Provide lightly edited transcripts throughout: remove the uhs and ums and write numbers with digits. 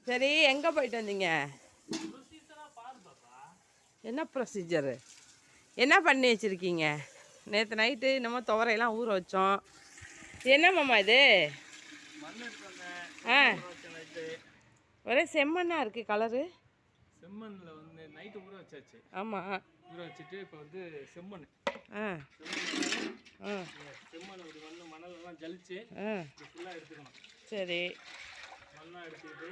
சரி, எங்கே போயிட்டு வந்தீங்க? என்ன ப்ரொசீஜரு? என்ன பண்ணி வச்சுருக்கீங்க? நேற்று நைட்டு நம்ம துவரையெல்லாம் ஊற வச்சோம். என்ன மாமா இது? ஆ, ஒரே செம்மண்ணாக இருக்குது கலரு. செம்மண்ணில் வந்து நைட்டு ஊற வச்சாச்சு. ஆமாம், ஊற வச்சுட்டு இப்போ வந்து செம்மண் செம்மண் அப்படி வந்து மணலெல்லாம் ஜலிச்சு ஃபுல்லாக எடுத்துக்கணும். சரி, மண்ணாக எடுத்துக்கிட்டு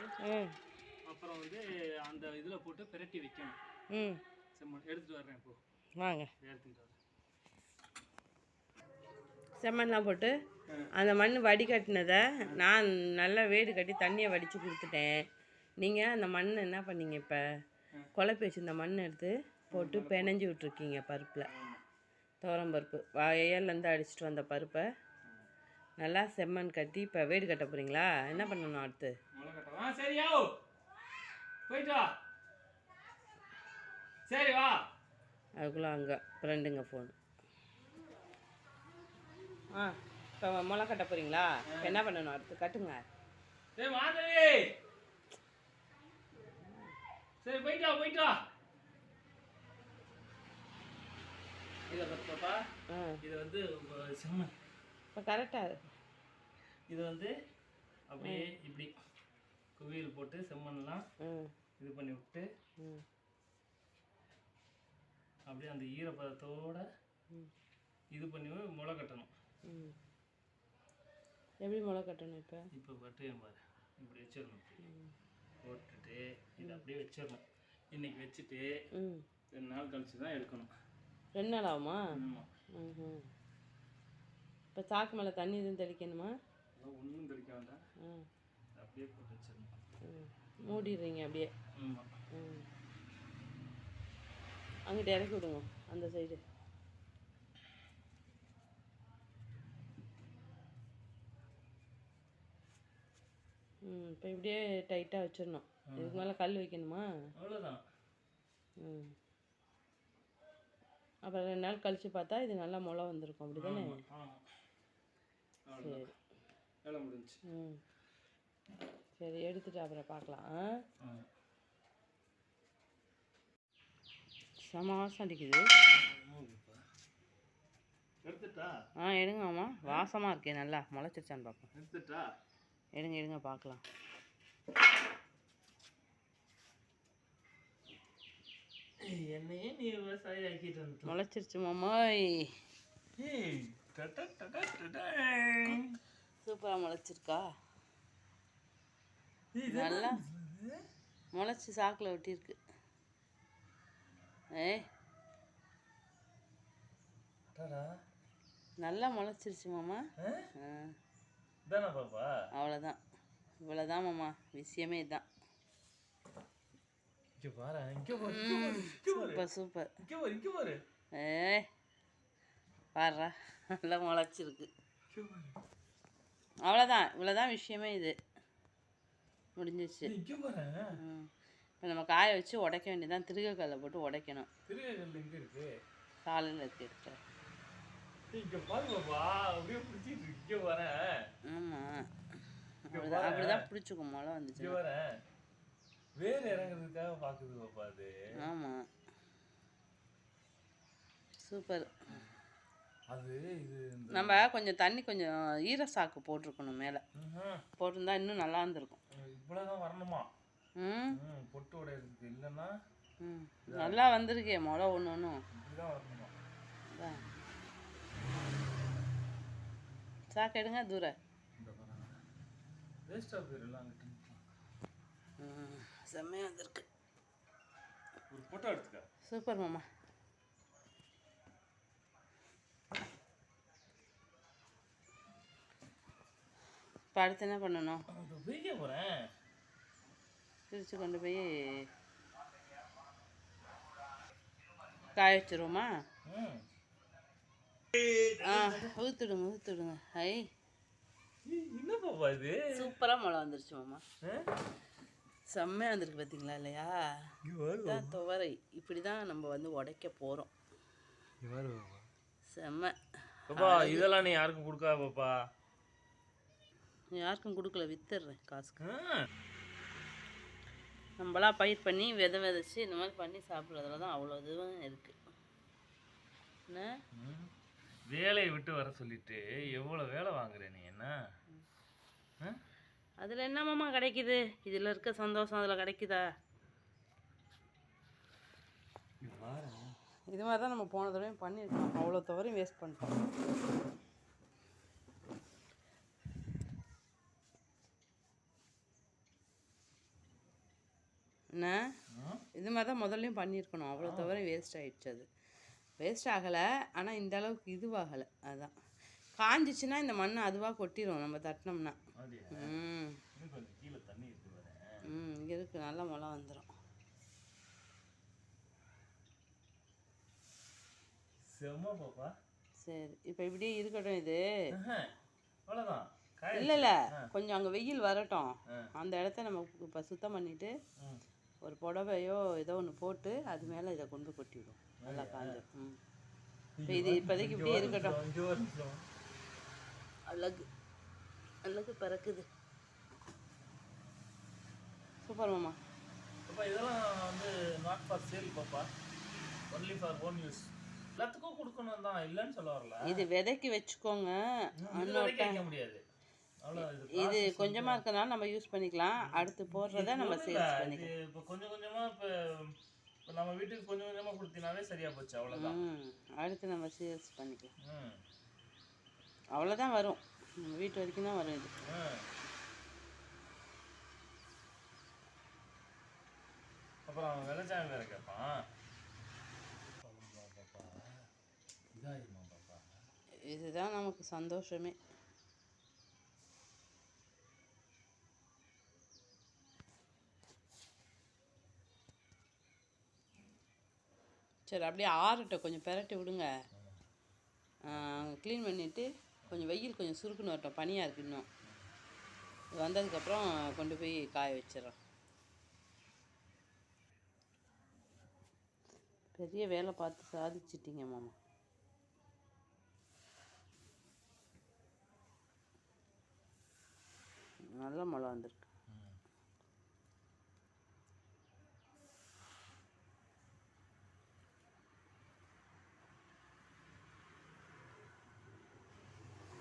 அப்புறம் வந்து அந்த இதில் போட்டு பிரட்டி வைக்கணும். செம்மண் எடுத்துகிட்டு வர்றேன். இப்போ வாங்க, எடுத்துக்கிட்டு வரேன். செம்மண்லாம் போட்டு அந்த மண் வடிகட்டினதை நான் நல்லா வேடு கட்டி தண்ணியை வடித்து கொடுத்துட்டேன். நீங்கள் அந்த மண் என்ன பண்ணீங்க? இப்போ குழப்பி வச்சுருந்த மண் எடுத்து போட்டு பிணைஞ்சி விட்ருக்கீங்க பருப்பில். துவரம் பருப்பு வயல்லேருந்து அடிச்சுட்டு வந்த பருப்பை நல்லா செம்மண் கட்டி இப்போ வேடு கட்ட போகிறீங்களா? என்ன பண்ணணும் அடுத்து? சரியா போயிட்டு வா. சரி வா. அதுக்குள்ளே அங்கே ஃப்ரெண்டுங்க ஃபோனு. இப்போ முளை கட்ட போகிறீங்களா? இப்போ என்ன பண்ணணும் அடுத்து? கட்டுங்க. சரி மாதிரி. சரி போயிட்டு வா, போயிட்டு வா. இதை பார்த்துப்பா. இது வந்து செம்மண் இப்போ கரெக்டாக இது வந்து அப்படியே இப்படி குவியல் போட்டு செம்மண்லாம் இது பண்ணி விட்டு அப்படியே அந்த ஈரப்பதத்தோட இது பண்ணி முளை கட்டணும். எப்படி முளை கட்டணும்? இப்போ பட்டு பாரு இப்படி வச்சிடணும். போட்டுட்டு இதை அப்படியே வச்சிடணும். இன்னைக்கு வச்சுட்டு 2 நாள் கழிச்சு தான் எடுக்கணும். 2 நாள் ஆகுமா? ஆமாம். இப்போ சாக்கு மேலே தண்ணி எதுவும் தெளிக்கணுமா? ஒன்றும் தெளிக்க வேண்டாம். அப்படியே போட்டு வச்சிடணும். மூடிடுறீங்க அப்படியே? ஆமாம். அங்கிட்ட இறக்கி விடுங்க அந்த சைடு. இப்போ இப்படியே டைட்டாக வச்சிடணும். இதுக்கு மேலே கல் வைக்கணுமா? அவ்வளோதான். அப்புறம் 2 நாள் கழித்து பார்த்தா இது நல்லா முளை வந்திருக்கும். அப்படி தானே? சரி, வேலை முடிஞ்சு. சரி, எடுத்துட்டு அப்புறம் பார்க்கலாம். செம வாசம் அடிக்குது. எடுத்துட்டா? எடுங்க மாமா. வாசமாக இருக்கே, நல்லா முளைச்சிருச்சான்னு பார்ப்போம். எடுத்துட்டா? எடுங்க பார்க்கலாம். என்னையே நீ விவசாயி ஆக்கிட்டு வந்து முளைச்சிருச்சு மாமாய். சூப்பராக முளைச்சிருக்கா? நல்லா முளைச்சி சாக்கில் ஒட்டியிருக்கு. நல்லா முளைச்சிருச்சு மாமா. அவ்வளோதான், இவ்வளோதான் மாமா. விஷயமே இதுதான். Super super. பாடுறா, நல்லா முளைச்சிருக்கு. அவ்வளோதான், இவ்வளோதான் விஷயமே. இது முடிஞ்சிச்சு. இப்போ நம்ம காய வச்சு உடைக்க வேண்டியதான். திருகக்கல்லை போட்டு உடைக்கணும். சாலையில் இருக்கு. ஆமாம், அப்படிதான் பிடிச்சிக்கும். முளை வந்துச்சு. வேறு இறங்குறதுக்காக பார்க்குது பாப்பா அது. ஆமாம், சூப்பர். அது இது நம்ம கொஞ்சம் தண்ணி, கொஞ்சம் ஈர சாக்கு போட்டிருக்கணும் மேலே. போட்டிருந்தா இன்னும் நல்லா இருந்திருக்கும். இவ்வளோதான் வரணுமா? பொட்டு உடையிறதுக்கு இல்லைன்னா நல்லா வந்திருக்கே முளை. ஒன்று ஒன்றும் இப்படிதான் வரணுமா? சாக்கு எடுங்க தூரம். வேஸ்ட்டாக போயிடலாம். செம்மையாக வந்திருக்கு. ஒரு ஃபோட்டோ எடுத்துக்க. சூப்பர் மாமா. இப்போ அடுத்து என்ன பண்ணணும்? வீடியோ போகிறேன். பிரித்து கொண்டு போய் காய வச்சிருவோமா? ஊற்றுடுங்க ஊற்றுடுங்க. ஹை, என்ன பாப்பா இது? சூப்பராக முளை வந்துருச்சு மாமா. செம்மையாக வந்திருக்கு பார்த்தீங்களா? இல்லையா? இதுதான் துவரை. இப்படி தான் நம்ம வந்து உடைக்க போகிறோம். செம்ம. பாப்பா இதெல்லாம் நீ யாருக்கும் கொடுக்காத பாப்பா. யாருக்கும் கொடுக்கல, வித்துடுறேன் காசுக்கு. நம்மளாம் பயிர் பண்ணி விதைச்சி இந்த மாதிரி பண்ணி சாப்பிட்றதுல தான் அவ்வளோ இதுவும் இருக்குது. என்ன வேலையை விட்டு வர சொல்லிட்டு எவ்வளோ வேலை வாங்குற நீ என்ன? அதில் என்னமாம்மா கிடைக்குது? இதில் இருக்க சந்தோஷம் அதில் கிடைக்குதா? இது மாதிரி தான் நம்ம போன தடவையும் பண்ணியிருக்கோம். அவ்வளோ தவறையும் வேஸ்ட் பண்ணிட்டோம். என்ன இது மாதிரி தான் முதல்லையும் பண்ணியிருக்கணும். அவ்வளோ தவறையும் வேஸ்ட் ஆகிடுச்சு. அது வேஸ்ட் ஆகலை, ஆனால் இந்த அளவுக்கு இதுவாகலை. அதுதான் காஞ்சிச்சுன்னா இந்த மண் அதுவாக கொட்டிடும் நம்ம தட்டினோம்னா. இங்கே இருக்குது, நல்லா முளை வந்துடும். சரி, இப்போ இப்படியே இருக்கட்டும். இது இல்லை இல்லை, கொஞ்சம் அங்கே வெயில் வரட்டும். அந்த இடத்த நம்ம இப்போ சுத்தம் பண்ணிவிட்டு ஒரு புடவையோ ஏதோ ஒன்று போட்டு அது மேலே இதை கொண்டு கொட்டிவிடும். நல்லா காஞ்சிடும். இப்போ இது இப்போதைக்கு இப்படியே இருக்கட்டும். அழகு அழகு பறக்குது. சூப்பர் மாமா. இதெல்லாம் வந்து நாட் ஃபார் சேல் பாப்பா, ஒன்லி ஃபார் ஓன் யூஸ். எல்லாத்துக்கும் கொடுக்கணும் தான், இல்லைன்னு சொல்ல வரல. இது விதைக்கு வச்சுக்கோங்க. வைக்க முடியாது. இது கொஞ்சமாக இருக்கிறனால நம்ம யூஸ் பண்ணிக்கலாம். அடுத்து போடுறத நம்ம சேல்ஸ் பண்ணிக்கலாம். இப்போ கொஞ்சம் கொஞ்சமாக இப்போ நம்ம வீட்டுக்கு கொஞ்சம் கொஞ்சமாக கொடுத்தினாவே சரியாக போச்சு, அவ்வளோதான். அடுத்து நம்ம சேல்ஸ் பண்ணிக்கலாம். அவ்வளோதான் வரும், நம்ம வீட்டு வரைக்கும் தான் வரும் இது. அப்புறம் அவன் வெள்ளச்சாமி வேறு கேட்பான். இதுதான் நமக்கு சந்தோஷமே. சரி, அப்படியே ஆறட்டும், கொஞ்சம் பெரட்டி விடுங்க. க்ளீன் பண்ணிவிட்டு கொஞ்சம் வெயில் கொஞ்சம் சுருக்குன்னு வரட்டும். பனியாக இருக்குது இன்னும். வந்ததுக்கப்புறம் கொண்டு போய் காய வச்சிடறோம். பெரிய வேலை பார்த்து சாதிச்சிட்டிங்க மாமா. நல்ல மழை வந்திருக்கு.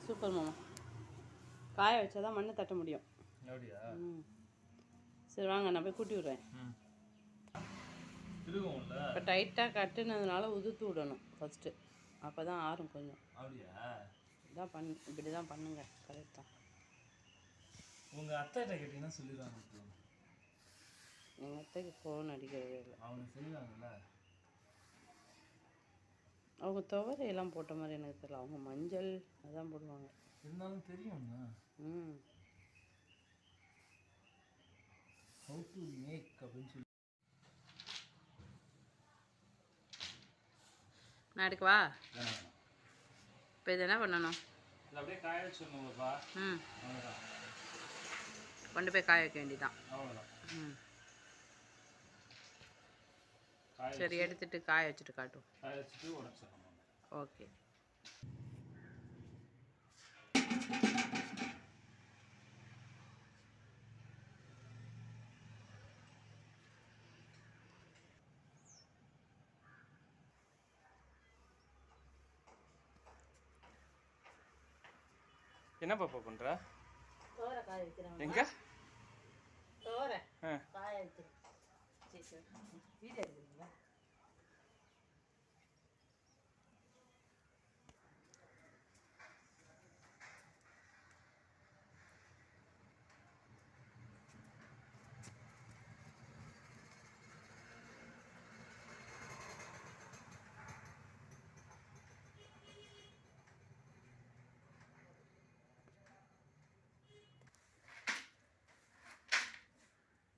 சூப்பர் மாமா. காய வச்சா தான் மண்ணை தட்ட முடியும். சரி வாங்க, நான் போய் கூட்டி விட்றேன். இப்போ டைட்டாக கட்டுனதுனால உதுத்து விடணும் ஃபஸ்ட்டு, அப்போ தான் ஆறும் கொஞ்சம். இதான் இப்படி தான் பண்ணுங்க, கரெக்ட் தான். உங்கள் அத்தைகிட்ட கேட்டிங்கன்னா சொல்லிடுவாங்க. எங்கள் அத்தைக்கு ஃபோன் அடிக்கிறதே இல்லை. அவங்க சொல்லுவாங்கல்ல. அவங்க துவரையெல்லாம் போட்ட மாதிரி எனக்கு தெரியல. அவங்க மஞ்சள் அதான் போடுவாங்க. இருந்தாலும் தெரியும்ண்ணா. ஹவு டு மேக் அப்படின்னு சொல்லி. நான் எடுக்கவா? இப்போ இது என்ன பண்ணணும்? அப்படியே காய வச்சுருந்தோம்ப்பா. கொண்டு போய் காய வைக்க வேண்டியதான். அவ்வளோதான். சரி, எடுத்துட்டு காய வச்சுட்டு காட்டும். காய வச்சுட்டு உடச்சிடணும். ஓகே. என்ன பாப்பா பண்ற? தோரை காய வைக்கிறேன். எங்க? தோரை காய வைக்கிறேன். சரி, வீடியோ எடுக்கிறீங்களா?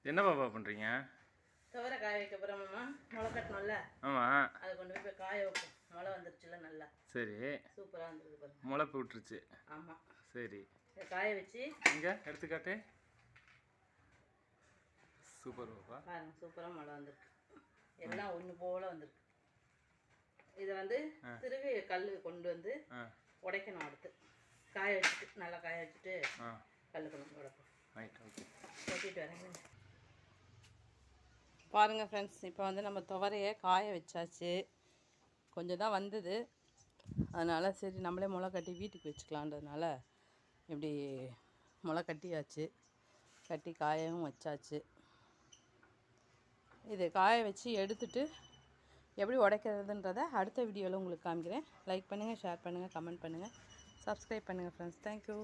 என்ன பாப்பா பண்ணுறீங்க? துவரை காய வைக்க போகிறோம்மா. முளை கட்டணும்ல. ஆமாம். அதை கொண்டு போய் காய வைப்போம். முளை வந்துருச்சுல நல்லா. சரி. சூப்பராக வந்துருக்கு பாருங்க. முளைப்பு விட்டுருச்சு. ஆமாம். சரி. இதை காய வச்சு இங்கே எடுத்துக்காட்டு. சூப்பர் பாப்பா. பாருங்க, சூப்பராக முளை வந்திருக்கு. எல்லாம் ஒன்று போல் வந்திருக்கு. இதை வந்து திருவி கல் கொண்டு வந்து உடைக்கணும். அடுத்து காய வச்சுட்டு நல்லா காய வச்சுட்டு கல் கொண்டு உடைப்போம். Right, okay. கொட்டிட்டு வரேங்க. பாருங்கள் ஃப்ரெண்ட்ஸ், இப்போ வந்து நம்ம துவரையை காய வச்சாச்சு. கொஞ்சம் தான் வந்தது, அதனால் சரி நம்மளே முளை கட்டி வீட்டுக்கு வச்சுக்கலான்றதுனால இப்படி முளை கட்டியாச்சு. கட்டி காயவும் வச்சாச்சு. இது காய வச்சு எடுத்துட்டு எப்படி உடைக்கிறதுன்றதை அடுத்த வீடியோவில் உங்களுக்கு காமிக்கிறேன். லைக் பண்ணுங்கள், ஷேர் பண்ணுங்கள், கமெண்ட் பண்ணுங்கள், சப்ஸ்கிரைப் பண்ணுங்கள் ஃப்ரெண்ட்ஸ். தேங்க்யூ.